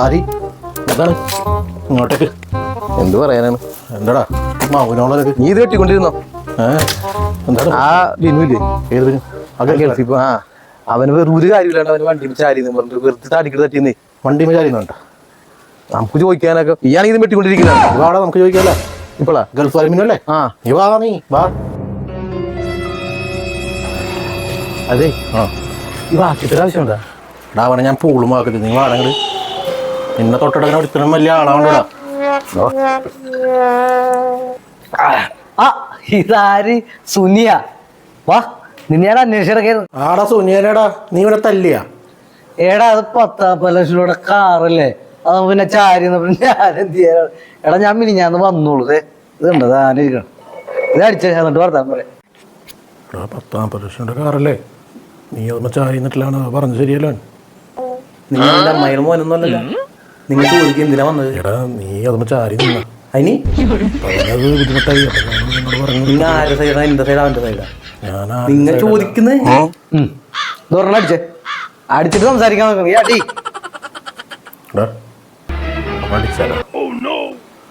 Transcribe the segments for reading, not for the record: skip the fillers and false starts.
ആരി എന്താണ് ഇങ്ങോട്ടേക്ക് എന്ത് പറയാനാണ്? എന്താടാ മൗനോളൊക്കെ നീ ഇത് കെട്ടിക്കൊണ്ടിരുന്നോ? എന്താണ് ആ ലിനുല്ലേ ഏത് ഗൾഫിപ്പോ അവന് വെറുതെ ഒരു കാര്യമില്ലാണ്ട് അവന് വണ്ടി ചാരിന്ന് പറഞ്ഞിട്ട് വെറുതെ താടിക്കിട്ട് തട്ടിന്നേ. വണ്ടി ചാരിയുന്നുണ്ട നമുക്ക് ചോദിക്കാനൊക്കെ ഇയാണെങ്കിൽ ഇത് വെട്ടിക്കൊണ്ടിരിക്കുന്നതാണ്. വാടാ നമുക്ക് ചോദിക്കാല്ലേ ഇപ്പോളാ ഗൾഫ് അലുമിനല്ലേ നീ വാ വാ അതെ ആ ഈ വാക്കിത്ര ആവശ്യമുണ്ടാ? എടാ അവനെ ഞാൻ പൂളും വാക്കരുത് നീ വാടങ്ങട് നിന്നെ തൊട്ടടങ്ങനെ ഇത്രയും വലിയ ആളാവണ്ടടാ. ഇതാര് സുനിയ വാ നിന്നെയാടാ അന്വേഷിച്ചിടക്കായിരുന്നു. ആടാ സുനിയനേടാ നീ ഇവിടെ തല്ലിയാ? ഏടാ അത് 10 ലക്ഷം കാറല്ലേ അത് പിന്നെ ചാരി ഞാൻ എന്ത് ചെയ്യാ? എടാ ഞാൻ മിനിഞ്ഞാന്ന് വന്നോളൂ ഇതുണ്ട് ആനിരിക്കണം ഇത് അടിച്ച എന്നിട്ട് വർത്താൻ പറയാം. 10-40 ലക്ഷം കാറല്ലേ നീ അതൊന്ന് ചാരിന്നിട്ടില്ലാണ് പറഞ്ഞു ശരിയല്ലോ. നിങ്ങൾ എന്റെ അമ്മയുടെ മോനൊന്നുമല്ലല്ലോ. നിങ്ങൾ ചോദിക്കുക എന്തിനാ വന്നത്? എടാ നീ അതൊന്ന് ചാരി നിന്ന അതിന് അത് ബുദ്ധിമുട്ടായി അപ്പൊ ഞാൻ നിന്നോട് പറഞ്ഞു. നിങ്ങൾ ആരുടെ സൈഡാ? എന്റെ സൈഡാ അവന്റെ സൈഡാ? ഞാൻ നിങ്ങൾ ചോദിക്കുന്നത് ഇതൊരെണ്ണം അടിച്ചേ അടിച്ചിട്ട് സംസാരിക്കാൻ നോക്കണം. അടി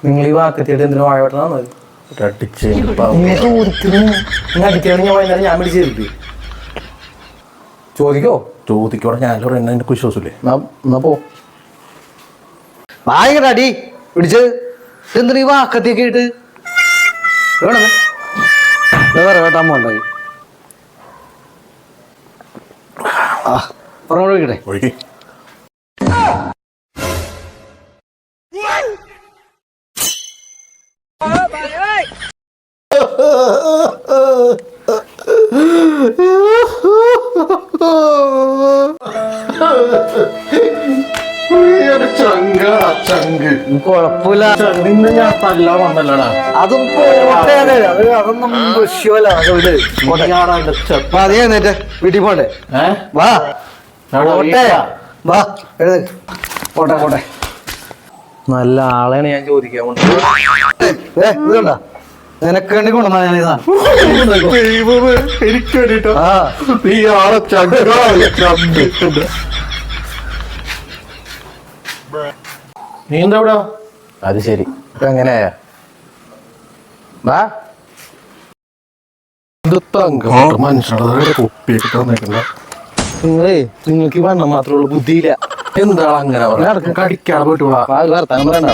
നിങ്ങൾ ഈ വാക്കത്തിയിട്ട് എന്തിനാ വാഴ വെട്ടണം? അടിച്ച് നിങ്ങൾ ചോദിക്കുന്നത് നിങ്ങൾ അടിക്കുകയാണെങ്കിൽ വൈകുന്നേരം ഞാൻ പിടിച്ച് തരുത്. ചോദിക്കോ? ചോദിക്കോടെ ഞാനോട് എന്നെ എനിക്ക് വിശ്വാസമില്ലേ? എന്നാ പോ. വായിക്കട്ടെ അടി പിടിച്ചത് എന്തിനാ ഈ വാക്കത്തിയൊക്കെ ഇട്ട് വേറെ കേട്ടാൻ പോണ്ടായി. പറഞ്ഞോട് വിളിക്കട്ടെ. ഒഴുകി കുഴപ്പമില്ല നിന്നെ ഞാൻ തല്ലാൻ വന്നല്ലടാ. അതും പോട്ടെ. അതൊന്നും വിഷയമല്ല. അതേ നേറ്റ വീട്ടിൽ പോട്ടെ. വാ പോട്ടെ വാ എഴുന്നേക്ക് പോട്ടെ പോട്ടെ. നല്ല ആളെയാണ് ഞാൻ ചോദിക്കാൻ ഇതുണ്ട നിനക്ക് വേണ്ടി കൊണ്ടുവന്നാ ഞാൻ ഇതാ. എനിക്ക് വേണ്ടിട്ടോ ആ നീ ആളെ നീ എന്താ ഇവിടെ? അത് ശരി. ഇപ്പൊ എങ്ങനെയാ? വാ മനുഷ്യരുടെ കുപ്പിയൊക്കെ തന്നേക്കണ്ട. നിങ്ങൾക്ക് വണ്ണം മാത്രമേ ഉള്ളൂ, ബുദ്ധിയില്ല. എന്താ അങ്ങനെ പറഞ്ഞ കടിക്കാതെ പോയിട്ട് പോവാ. വർത്താനം പറയണ്ട.